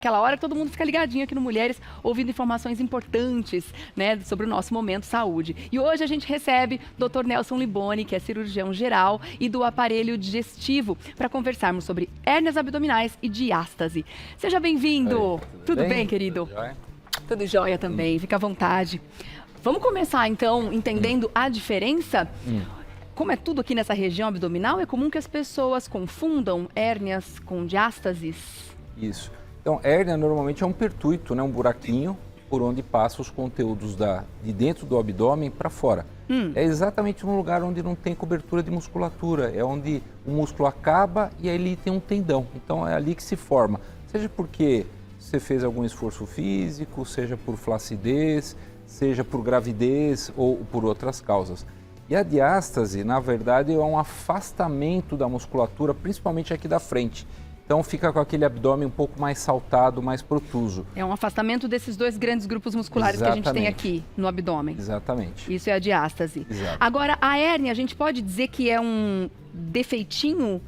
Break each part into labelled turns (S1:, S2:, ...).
S1: Aquela hora que todo mundo fica ligadinho aqui no Mulheres, ouvindo informações importantes, né, sobre o nosso momento saúde. E hoje a gente recebe Dr. Nelson Liboni, que é cirurgião geral e do aparelho digestivo, para conversarmos sobre hérnias abdominais e diástase. Seja bem-vindo. Tudo bem, querido?
S2: Tudo jóia?
S1: Tudo jóia também, fica à vontade. Vamos começar então entendendo a diferença? Como é tudo aqui nessa região abdominal, é comum que as pessoas confundam hérnias com diástases?
S2: Isso. Então, hérnia normalmente é um pertuito, né? Um buraquinho por onde passa os conteúdos de dentro do abdômen para fora. É exatamente no lugar onde não tem cobertura de musculatura, é onde o músculo acaba e ali tem um tendão. Então, é ali que se forma. Seja porque você fez algum esforço físico, seja por flacidez, seja por gravidez ou por outras causas. E a diástase, na verdade, é um afastamento da musculatura, principalmente aqui da frente. Então fica com aquele abdômen um pouco mais saltado, mais protuso.
S1: É um afastamento desses dois grandes grupos musculares que a gente tem aqui no abdômen.
S2: Exatamente.
S1: Isso é a diástase.
S2: Exato.
S1: Agora, a hérnia, a gente pode dizer que é um defeitinho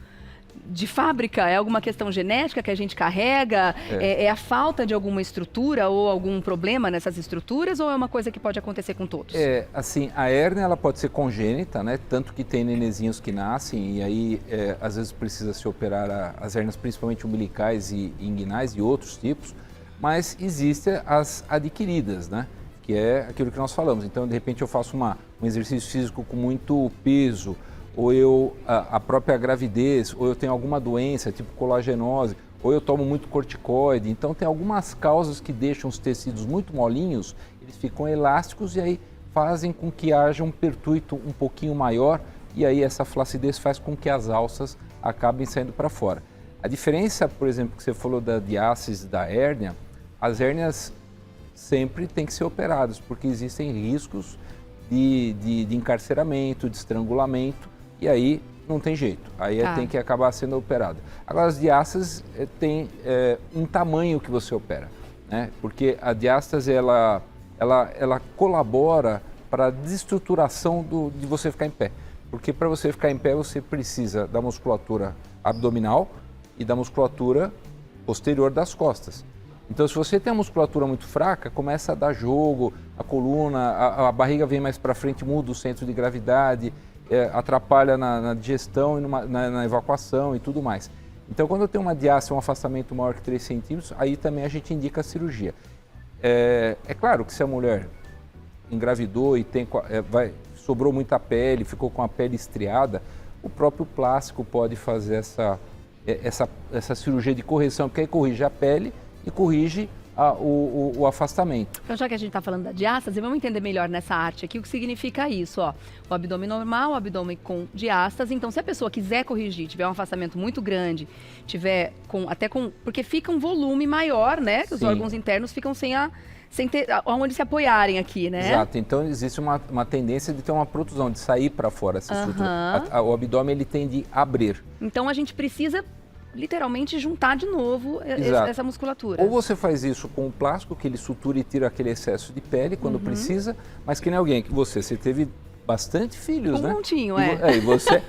S1: de fábrica? É alguma questão genética que a gente carrega? É a falta de alguma estrutura ou algum problema nessas estruturas? Ou é uma coisa que pode acontecer com todos?
S2: Assim, a hérnia ela pode ser congênita, né? Tanto que tem nenenzinhos que nascem e aí às vezes precisa se operar as hérnias, principalmente umbilicais e inguinais e outros tipos. Mas existem as adquiridas, né? Que é aquilo que nós falamos. Então, de repente eu faço um exercício físico com muito peso, ou a própria gravidez, ou eu tenho alguma doença, tipo colagenose, ou eu tomo muito corticoide. Então tem algumas causas que deixam os tecidos muito molinhos, eles ficam elásticos e aí fazem com que haja um pertuito um pouquinho maior e aí essa flacidez faz com que as alças acabem saindo para fora. A diferença, por exemplo, que você falou da diástase e da hérnia, as hérnias sempre têm que ser operadas, porque existem riscos de encarceramento, de estrangulamento, e aí não tem jeito, aí tem que acabar sendo operado. Agora as diástases tem um tamanho que você opera, né? Porque a diástase ela colabora para a desestruturação de você ficar em pé. Porque para você ficar em pé você precisa da musculatura abdominal e da musculatura posterior das costas. Então, se você tem a musculatura muito fraca, começa a dar jogo, a coluna, a barriga vem mais para frente, muda o centro de gravidade, atrapalha na digestão e na evacuação e tudo mais. Então, quando eu tenho uma diástase, um afastamento maior que 3 centímetros, aí também a gente indica a cirurgia. É claro que se a mulher engravidou e sobrou muita pele, ficou com a pele estriada, o próprio plástico pode fazer essa cirurgia de correção, porque aí corrige a pele e corrige o afastamento.
S1: Então, já que a gente está falando da diástase, vamos entender melhor nessa arte aqui o que significa isso, ó. O abdômen normal, o abdômen com diástase. Então, se a pessoa quiser corrigir, tiver um afastamento muito grande, tiver porque fica um volume maior, né? Que os órgãos internos ficam sem ter onde se apoiarem aqui, né?
S2: Exato. Então, existe uma tendência de ter uma protusão, de sair para fora essa estrutura. O abdômen, ele tende a abrir.
S1: Então, a gente precisa literalmente juntar de novo essa musculatura.
S2: Ou você faz isso com o plástico, que ele sutura e tira aquele excesso de pele quando precisa, mas que nem alguém que você teve bastante filhos, né?
S1: Um montinho,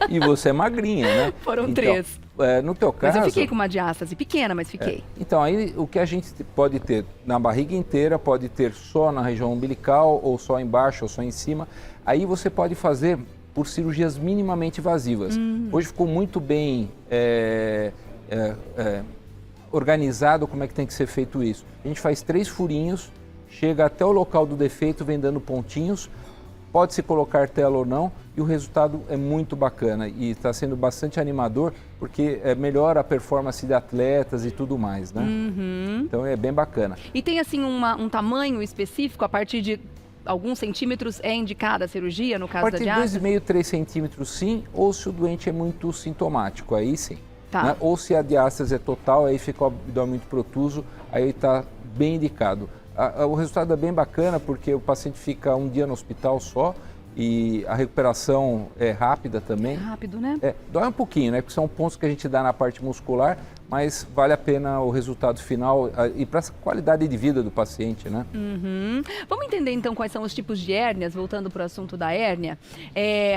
S2: E você é magrinha, né?
S1: Foram
S2: então,
S1: 3.
S2: No teu caso...
S1: Mas eu fiquei com uma diástase pequena, mas fiquei.
S2: Então, aí o que a gente pode ter na barriga inteira, pode ter só na região umbilical, ou só embaixo, ou só em cima. Aí você pode fazer por cirurgias minimamente invasivas. Hoje ficou muito bem organizado como é que tem que ser feito isso. A gente faz 3 furinhos, chega até o local do defeito, vem dando pontinhos, pode-se colocar tela ou não, e o resultado é muito bacana e está sendo bastante animador, porque melhora a performance de atletas e tudo mais, né? Então é bem bacana.
S1: E tem assim um tamanho específico, a partir de alguns centímetros é indicada a cirurgia, no caso da diástase?
S2: A partir de 2,5, 3 centímetros sim, ou se o doente é muito sintomático, aí sim. Né? Ou se a diástase é total, aí fica o abdômen muito protuso, aí está bem indicado. O resultado é bem bacana porque o paciente fica um dia no hospital só e a recuperação é rápida também.
S1: Rápido, né?
S2: Dói um pouquinho, né? Porque são pontos que a gente dá na parte muscular, mas vale a pena o resultado final e para a qualidade de vida do paciente, né?
S1: Vamos entender então quais são os tipos de hérnias, voltando para o assunto da hérnia.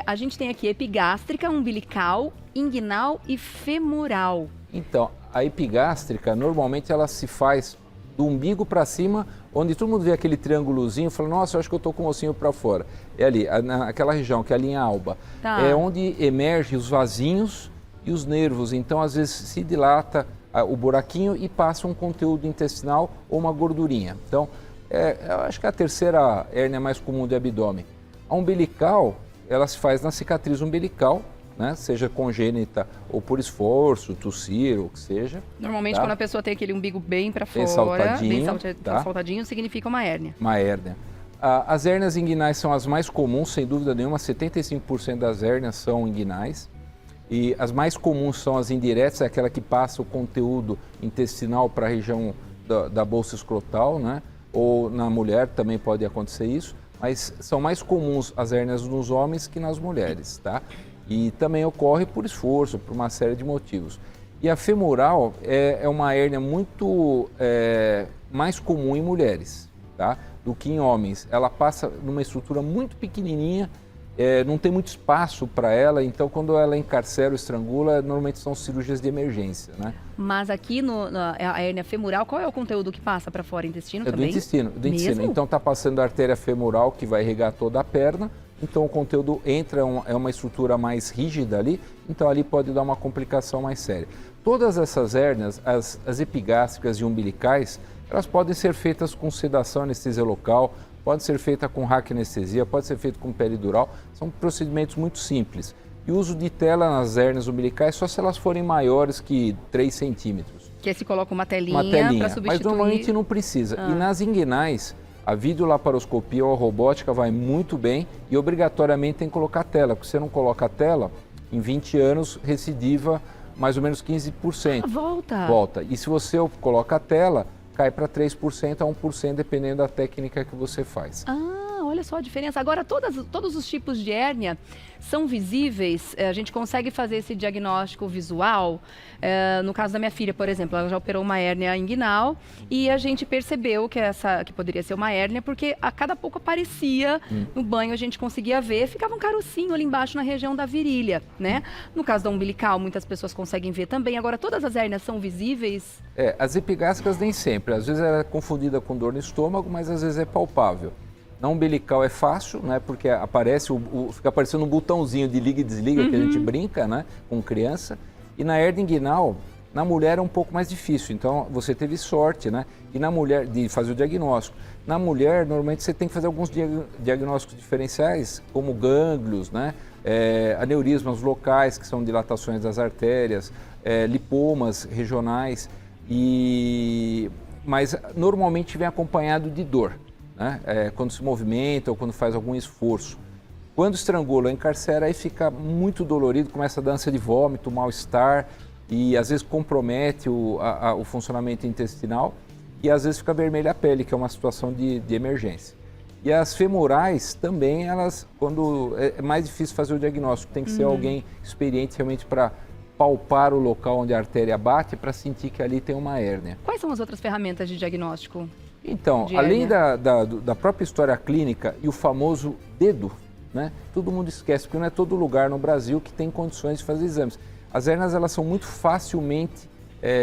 S1: A gente tem aqui epigástrica, umbilical, inguinal e femoral.
S2: Então, a epigástrica, normalmente ela se faz do umbigo para cima, onde todo mundo vê aquele triângulozinho e fala, nossa, eu acho que eu estou com o ossinho para fora. É ali, naquela região, que é a linha alba.
S1: Tá.
S2: É onde emerge os vasinhos e os nervos. Então, às vezes, se dilata o buraquinho e passa um conteúdo intestinal ou uma gordurinha. Então, eu acho que é a terceira hérnia mais comum de abdômen. A umbilical, ela se faz na cicatriz umbilical, né? Seja congênita ou por esforço, tossir, ou o que seja.
S1: Normalmente,
S2: tá?
S1: quando a pessoa tem aquele umbigo bem para fora,
S2: saltadinho, tá?
S1: saltadinho, significa uma hérnia.
S2: Uma hérnia. As hérnias inguinais são as mais comuns, sem dúvida nenhuma, 75% das hérnias são inguinais. E as mais comuns são as indiretas, é aquela que passa o conteúdo intestinal para a região da bolsa escrotal, né? Ou na mulher também pode acontecer isso, mas são mais comuns as hérnias nos homens que nas mulheres, tá? E também ocorre por esforço, por uma série de motivos. E a femoral é uma hérnia muito mais comum em mulheres, tá? Do que em homens. Ela passa numa estrutura muito pequenininha, não tem muito espaço para ela, então quando ela encarcera ou estrangula, normalmente são cirurgias de emergência, né?
S1: Mas aqui a hérnia femoral, qual é o conteúdo que passa para fora? Intestino também?
S2: Do intestino. Então está passando a artéria femoral que vai irrigar toda a perna, então o conteúdo entra, é uma estrutura mais rígida ali, então ali pode dar uma complicação mais séria. Todas essas hérnias, as epigástricas e umbilicais, elas podem ser feitas com sedação, anestesia local, pode ser feita com raquianestesia, pode ser feito com peridural, são procedimentos muito simples. E o uso de tela nas hérnias umbilicais só se elas forem maiores que 3 centímetros.
S1: Que aí se coloca uma telinha para substituir.
S2: Mas normalmente não precisa. E nas inguinais, a videolaparoscopia ou a robótica vai muito bem e obrigatoriamente tem que colocar tela, porque se você não coloca a tela, em 20 anos recidiva mais ou menos 15%. Volta. E se você coloca a tela, cai para 3% a 1%, dependendo da técnica que você faz.
S1: Olha só a diferença. Agora, todos os tipos de hérnia são visíveis? A gente consegue fazer esse diagnóstico visual? No caso da minha filha, por exemplo, ela já operou uma hérnia inguinal e a gente percebeu que poderia ser uma hérnia porque a cada pouco aparecia no banho, a gente conseguia ver, ficava um carocinho ali embaixo na região da virilha, né? No caso da umbilical, muitas pessoas conseguem ver também. Agora, todas as hérnias são visíveis?
S2: As epigástricas nem sempre. Às vezes ela é confundida com dor no estômago, mas às vezes é palpável. Na umbilical é fácil, né? Porque fica aparecendo um botãozinho de liga e desliga, que a gente brinca, né? Com criança. E na hérnia inguinal, na mulher é um pouco mais difícil. Então, você teve sorte, né? E na mulher, de fazer o diagnóstico. Na mulher, normalmente você tem que fazer alguns diagnósticos diferenciais, como gânglios, né? Aneurismas locais, que são dilatações das artérias, lipomas regionais. Mas normalmente vem acompanhado de dor. Né? Quando se movimenta ou quando faz algum esforço. Quando estrangula ou encarcera, aí fica muito dolorido, começa a dar ânsia de vômito, mal-estar e às vezes compromete o funcionamento intestinal e às vezes fica vermelha a pele, que é uma situação de emergência. E as femorais também, quando é mais difícil fazer o diagnóstico, tem que ser alguém experiente realmente para palpar o local onde a artéria bate para sentir que ali tem uma hérnia.
S1: Quais são as outras ferramentas de diagnóstico?
S2: Então, além da própria história clínica e o famoso dedo, né? Todo mundo esquece, porque não é todo lugar no Brasil que tem condições de fazer exames. As hérnias, elas são muito facilmente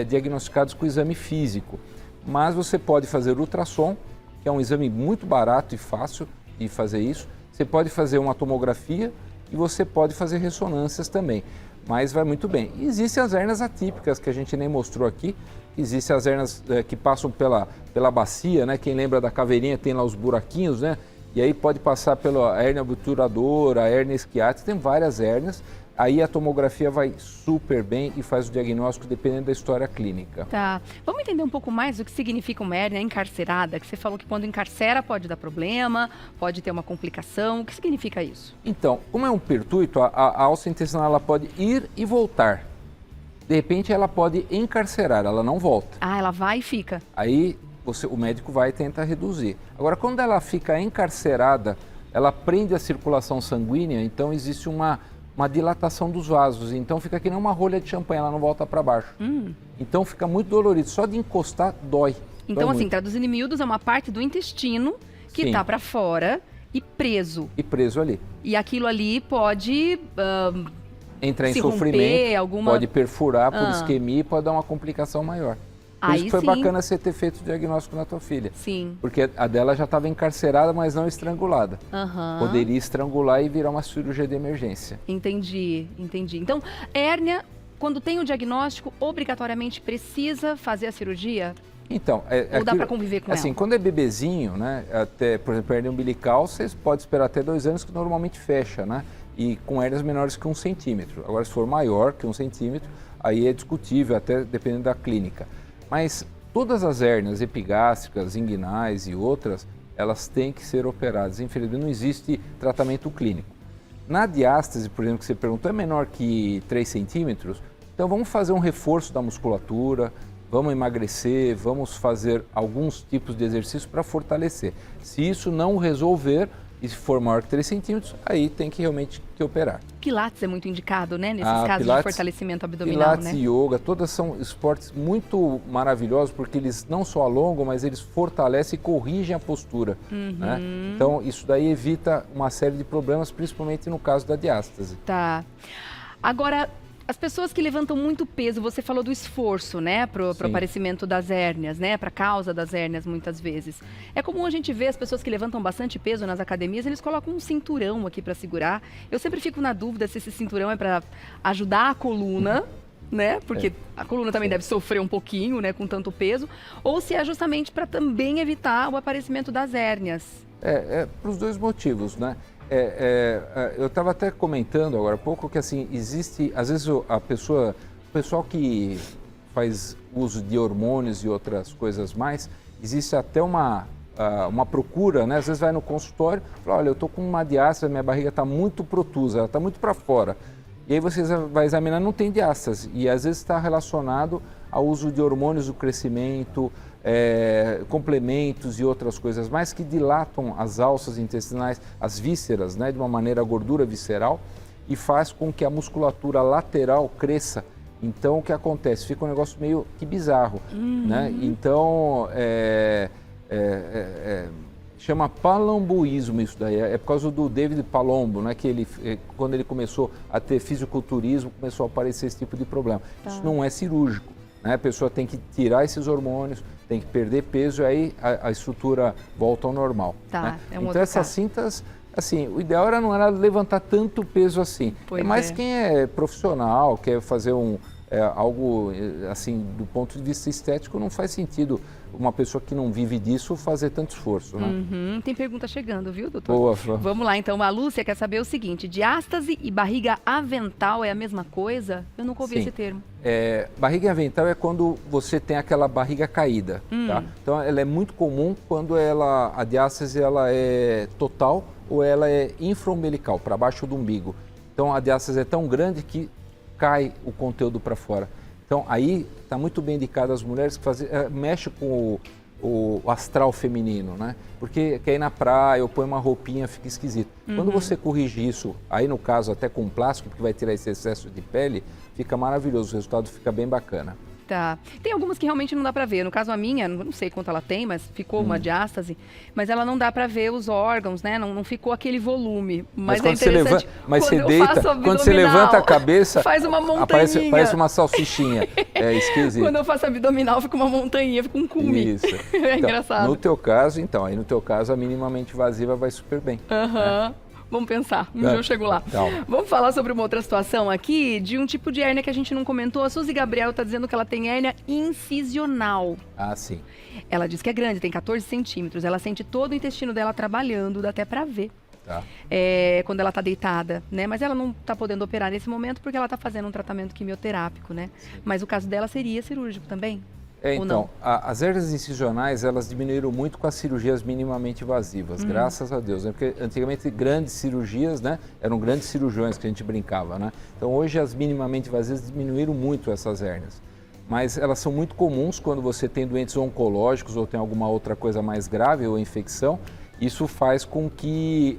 S2: diagnosticadas com o exame físico, mas você pode fazer ultrassom, que é um exame muito barato e fácil de fazer isso. Você pode fazer uma tomografia e você pode fazer ressonâncias também, mas vai muito bem. E existem as hérnias atípicas, que a gente nem mostrou aqui. Existem as hérnias que passam pela bacia, né? Quem lembra da caveirinha tem lá os buraquinhos, né? E aí pode passar pela hérnia obturadora, a hérnia esquiática, tem várias hérnias. Aí a tomografia vai super bem e faz o diagnóstico dependendo da história clínica.
S1: Tá. Vamos entender um pouco mais o que significa uma hérnia encarcerada, que você falou que quando encarcera pode dar problema, pode ter uma complicação. O que significa isso? Então,
S2: como é um pertuito, a alça intestinal ela pode ir e voltar. De repente ela pode encarcerar, ela não volta.
S1: Ela vai e fica.
S2: Aí o médico vai tentar reduzir. Agora, quando ela fica encarcerada, ela prende a circulação sanguínea, então existe uma dilatação dos vasos. Então fica que nem uma rolha de champanhe, ela não volta para baixo. Então fica muito dolorido, só de encostar dói.
S1: Então, assim, traduzindo em miúdos, é uma parte do intestino que está para fora e preso.
S2: E preso ali.
S1: E aquilo ali pode
S2: entra em
S1: se
S2: sofrimento,
S1: romper, alguma...
S2: pode perfurar por isquemia e pode dar uma complicação maior. Por isso que foi bacana você ter feito o diagnóstico na tua filha.
S1: Sim.
S2: Porque a dela já estava encarcerada, mas não estrangulada. Poderia estrangular e virar uma cirurgia de emergência.
S1: Entendi. Então, hérnia, quando tem o diagnóstico, obrigatoriamente precisa fazer a cirurgia?
S2: Então,
S1: ou dá para conviver com ela?
S2: Quando é bebezinho, né, até, por exemplo, hérnia umbilical, você pode esperar até 2 anos que normalmente fecha, né? E com hérnias menores que 1 centímetro. Agora, se for maior que 1 centímetro, aí é discutível, até dependendo da clínica. Mas todas as hérnias epigástricas, inguinais e outras, elas têm que ser operadas. Infelizmente, não existe tratamento clínico. Na diástase, por exemplo, que você perguntou, é menor que 3 centímetros, então vamos fazer um reforço da musculatura, vamos emagrecer, vamos fazer alguns tipos de exercícios para fortalecer. Se isso não resolver, e se for maior que 3 centímetros, aí tem que realmente operar.
S1: Pilates é muito indicado, né? Nesses casos de fortalecimento abdominal,
S2: Pilates,
S1: né?
S2: e yoga, todas são esportes muito maravilhosos, porque eles não só alongam, mas eles fortalecem e corrigem a postura. Né? Então, isso daí evita uma série de problemas, principalmente no caso da diástase.
S1: Tá. Agora, as pessoas que levantam muito peso, você falou do esforço, né, pro aparecimento das hérnias, né, para causa das hérnias muitas vezes. É comum a gente ver as pessoas que levantam bastante peso nas academias, eles colocam um cinturão aqui para segurar. Eu sempre fico na dúvida se esse cinturão é para ajudar a coluna, né, porque a coluna também deve sofrer um pouquinho, né, com tanto peso, ou se é justamente para também evitar o aparecimento das hérnias.
S2: Para os dois motivos, né? Eu estava até comentando agora há pouco que assim, existe, às vezes o pessoal que faz uso de hormônios e outras coisas mais, existe até uma procura, né? Às vezes vai no consultório e fala, olha, eu estou com uma diástase, minha barriga está muito protusa, ela está muito para fora. E aí você vai examinar, não tem diástase, e às vezes está relacionado ao uso de hormônios do crescimento, complementos e outras coisas mais que dilatam as alças intestinais, as vísceras, né, de uma maneira a gordura visceral e faz com que a musculatura lateral cresça. Então, o que acontece? Fica um negócio meio que bizarro, né? Então, chama palomboísmo isso daí, é por causa do David Palumbo, né, que ele, quando ele começou a ter fisiculturismo, começou a aparecer esse tipo de problema. Isso não é cirúrgico, né? A pessoa tem que tirar esses hormônios, tem que perder peso e aí a estrutura volta ao normal. Né? Então essas cintas, assim, o ideal não era levantar tanto peso assim. Mas quem é profissional, quer fazer algo assim, do ponto de vista estético, não faz sentido uma pessoa que não vive disso fazer tanto esforço, né?
S1: Tem pergunta chegando, viu, doutor?
S2: Boa, Flor.
S1: Vamos lá, então. A Lúcia quer saber o seguinte, diástase e barriga avental é a mesma coisa? Eu nunca ouvi esse termo.
S2: Barriga avental é quando você tem aquela barriga caída, tá? Então, ela é muito comum quando a diástase ela é total ou ela é infraumbilical, para baixo do umbigo. Então, a diástase é tão grande que cai o conteúdo para fora. Então, aí está muito bem indicado as mulheres que mexem com o astral feminino, né? Porque quer ir na praia ou põe uma roupinha, fica esquisito. Quando você corrige isso, aí no caso até com plástico, porque vai tirar esse excesso de pele, fica maravilhoso, o resultado fica bem bacana.
S1: Tá. Tem algumas que realmente não dá pra ver. No caso a minha, não sei quanto ela tem, mas ficou uma diástase, mas ela não dá pra ver os órgãos, né? Não ficou aquele volume. Mas
S2: quando você levanta, quando você levanta a cabeça,
S1: faz uma montanha.
S2: Parece uma salsichinha. É esquisito.
S1: Quando eu faço abdominal, fica uma montanha, fica um cume.
S2: Isso.
S1: É engraçado.
S2: No teu caso, a minimamente invasiva vai super bem.
S1: Vamos pensar, um dia eu chego lá. Vamos falar sobre uma outra situação aqui, de um tipo de hérnia que a gente não comentou. A Suzy Gabriel está dizendo que ela tem hérnia incisional.
S2: Ah, sim.
S1: Ela diz que é grande, tem 14 centímetros. Ela sente todo o intestino dela trabalhando, dá até para ver. Quando ela está deitada, né? Mas ela não está podendo operar nesse momento porque ela está fazendo um tratamento quimioterápico, né? Sim. Mas o caso dela seria cirúrgico também?
S2: Então, as hérnias incisionais, elas diminuíram muito com as cirurgias minimamente invasivas, graças a Deus, né? Porque antigamente grandes cirurgias, né? Eram grandes cirurgiões que a gente brincava, né? Então hoje as minimamente invasivas diminuíram muito essas hérnias. Mas elas são muito comuns quando você tem doentes oncológicos ou tem alguma outra coisa mais grave ou infecção. Isso faz com que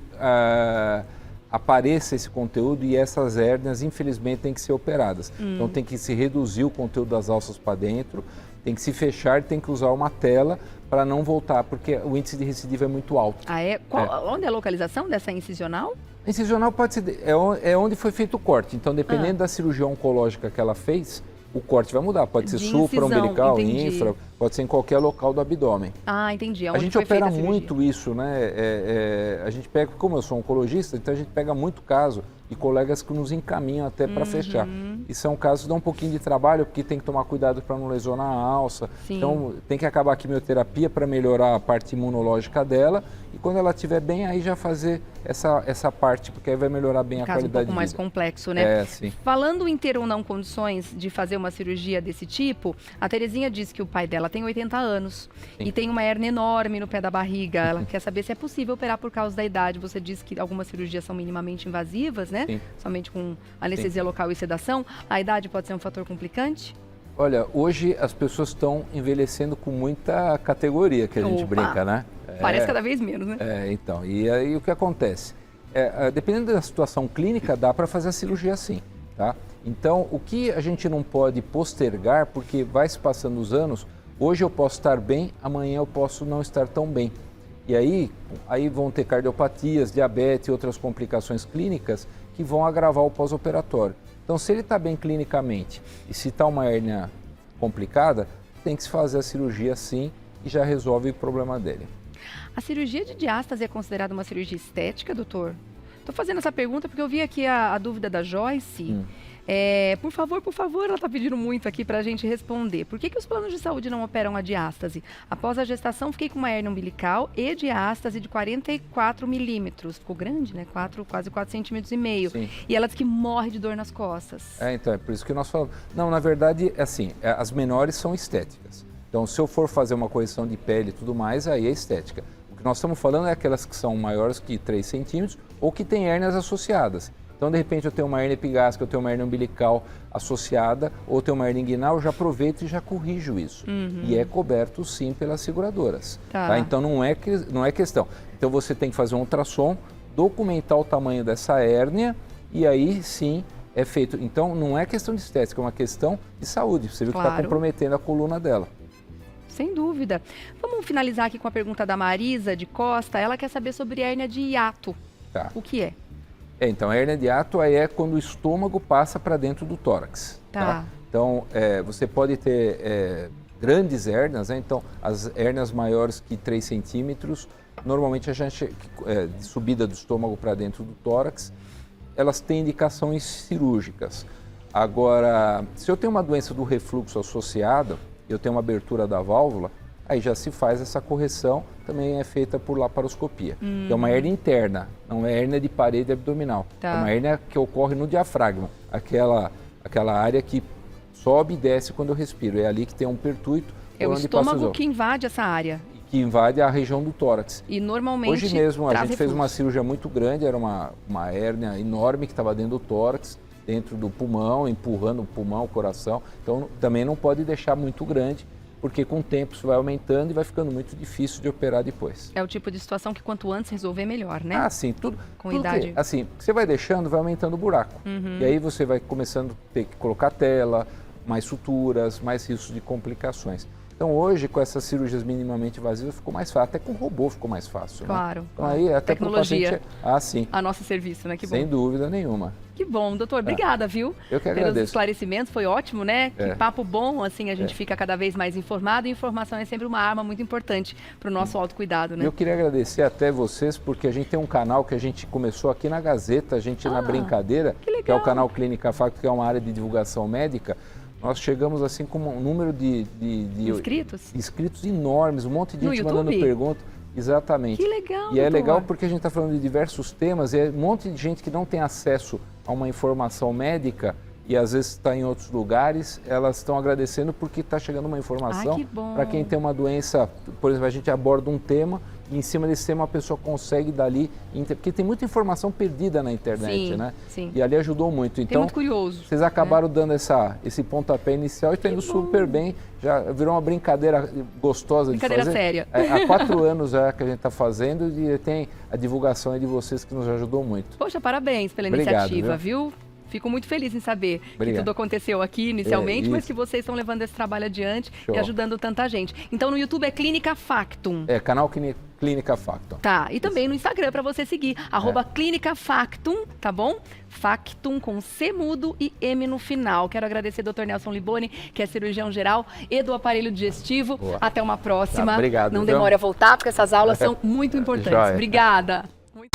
S2: apareça esse conteúdo e essas hérnias, infelizmente, têm que ser operadas. Então tem que se reduzir o conteúdo das alças para dentro, tem que se fechar e tem que usar uma tela para não voltar, porque o índice de recidiva é muito alto.
S1: Onde é a localização dessa incisional?
S2: Incisional pode ser, é onde foi feito o corte. Então, dependendo da cirurgia oncológica que ela fez, o corte vai mudar. Pode ser supra-umbilical, infra, pode ser em qualquer local do abdômen.
S1: Ah, entendi.
S2: A gente opera muito isso, né? A gente pega, como eu sou oncologista, então a gente pega muito caso e colegas que nos encaminham até para fechar. E são casos que dão um pouquinho de trabalho, porque tem que tomar cuidado para não lesionar a alça.
S1: Sim.
S2: Então, tem que acabar a quimioterapia para melhorar a parte imunológica dela. E quando ela estiver bem, aí já fazer essa parte, porque aí vai melhorar bem a qualidade de vida.
S1: Um pouco mais complexo, né?
S2: Sim.
S1: Falando em ter ou não condições de fazer uma cirurgia desse tipo, a Terezinha disse que o pai dela tem 80 anos e tem uma hérnia enorme no pé da barriga. Ela quer saber se é possível operar por causa da idade. Você disse que algumas cirurgias são minimamente invasivas, né?
S2: Sim.
S1: Somente com anestesia local e sedação. A idade pode ser um fator complicante?
S2: Olha, hoje as pessoas estão envelhecendo com muita categoria, que a gente brinca, né?
S1: Parece cada vez menos, né?
S2: Então, e aí o que acontece? Dependendo da situação clínica, dá para fazer a cirurgia sim, tá? Então, o que a gente não pode postergar, porque vai se passando os anos, hoje eu posso estar bem, amanhã eu posso não estar tão bem. E aí vão ter cardiopatias, diabetes e outras complicações clínicas que vão agravar o pós-operatório. Então, se ele está bem clinicamente e se está uma hérnia complicada, tem que se fazer a cirurgia sim e já resolve o problema dele.
S1: A cirurgia de diástase é considerada uma cirurgia estética, doutor? Estou fazendo essa pergunta porque eu vi aqui a dúvida da Joyce. Por favor, ela está pedindo muito aqui para a gente responder. Por que os planos de saúde não operam a diástase? Após a gestação, fiquei com uma hérnia umbilical e diástase de 44 milímetros. Ficou grande, né? Quase 4,5 centímetros. Sim. E ela diz que morre de dor nas costas.
S2: Então, é por isso que nós falamos. Não, na verdade, assim, as menores são estéticas. Então, se eu for fazer uma correção de pele e tudo mais, aí é estética. O que nós estamos falando é aquelas que são maiores que 3 centímetros ou que têm hérnias associadas. Então, de repente, eu tenho uma hérnia epigástrica, eu tenho uma hérnia umbilical associada, ou tenho uma hérnia inguinal, eu já aproveito e já corrijo isso. E é coberto, sim, pelas seguradoras. Tá? Então, não é questão. Então, você tem que fazer um ultrassom, documentar o tamanho dessa hérnia, e aí, sim, é feito. Então, não é questão de estética, é uma questão de saúde. Você viu que está comprometendo a coluna dela.
S1: Sem dúvida. Vamos finalizar aqui com a pergunta da Marisa, de Costa. Ela quer saber sobre hérnia de hiato.
S2: Tá.
S1: O que é?
S2: Então, a hérnia de hiato aí é quando o estômago passa para dentro do tórax. Tá? Então, você pode ter grandes hérnias, né? Então, as hérnias maiores que 3 centímetros, normalmente a gente, de subida do estômago para dentro do tórax, elas têm indicações cirúrgicas. Agora, se eu tenho uma doença do refluxo associada, eu tenho uma abertura da válvula, aí já se faz essa correção, também é feita por laparoscopia. É uma hérnia interna, não é hérnia de parede abdominal. É uma hérnia que ocorre no diafragma, aquela área que sobe e desce quando eu respiro. É ali que tem um pertuito.
S1: É o estômago que invade essa área.
S2: Que invade a região do tórax.
S1: E normalmente
S2: hoje mesmo a gente fez uma cirurgia muito grande, era uma hérnia enorme que estava dentro do tórax, dentro do pulmão, empurrando o pulmão, o coração. Então também não pode deixar muito grande, porque com o tempo isso vai aumentando e vai ficando muito difícil de operar depois.
S1: É o tipo de situação que quanto antes resolver, melhor, né?
S2: Sim, tudo.
S1: Com idade.
S2: Assim, você vai deixando, vai aumentando o buraco. E aí você vai começando a ter que colocar tela, mais suturas, mais riscos de complicações. Então hoje, com essas cirurgias minimamente invasivas, ficou mais fácil. Até com robô ficou mais fácil.
S1: Claro.
S2: Né? Então aí até
S1: tecnologia.
S2: Sim.
S1: A nosso serviço, né? Que bom.
S2: Sem dúvida nenhuma.
S1: Que bom, doutor. Obrigada, viu?
S2: Eu que agradeço.
S1: Pelos esclarecimentos, foi ótimo, né? Que papo bom, assim, a gente fica cada vez mais informado e informação é sempre uma arma muito importante para o nosso autocuidado, né?
S2: Eu queria agradecer até vocês, porque a gente tem um canal que a gente começou aqui na Gazeta, a gente na Brincadeira, que é o canal Clínica Facto, que é uma área de divulgação médica. Nós chegamos assim com um número de inscritos enormes, um monte de gente mandando pergunta. Exatamente.
S1: Que legal,
S2: E é legal porque a gente está falando de diversos temas e é um monte de gente que não tem acesso a uma informação médica e às vezes está em outros lugares, elas estão agradecendo porque está chegando uma informação para quem tem uma doença. Por exemplo, a gente aborda um tema e em cima desse tema a pessoa consegue dali, porque tem muita informação perdida na internet, né?
S1: Sim.
S2: E ali ajudou muito. Então,
S1: muito curioso.
S2: Vocês acabaram dando esse pontapé inicial e está indo super bem. Já virou uma brincadeira gostosa de fazer.
S1: Séria.
S2: Há 4 anos já que a gente está fazendo e tem a divulgação aí de vocês que nos ajudou muito.
S1: Poxa, parabéns pela
S2: iniciativa,
S1: viu? Fico muito feliz em saber
S2: Obrigado.
S1: que tudo aconteceu aqui inicialmente, mas
S2: isso.
S1: que vocês estão levando esse trabalho adiante
S2: Show.
S1: e ajudando tanta gente. Então no YouTube é Clínica Factum.
S2: Canal Clínica Factum.
S1: Tá, e também no Instagram para você seguir, @Clínica Factum, tá bom? Factum com C mudo e M no final. Quero agradecer ao Dr. Nelson Liboni, que é cirurgião geral e do aparelho digestivo.
S2: Boa.
S1: Até uma próxima.
S2: Tá, obrigado,
S1: Não
S2: viu?
S1: demore a voltar, porque essas aulas são muito importantes.
S2: Joia.
S1: Obrigada. Muito...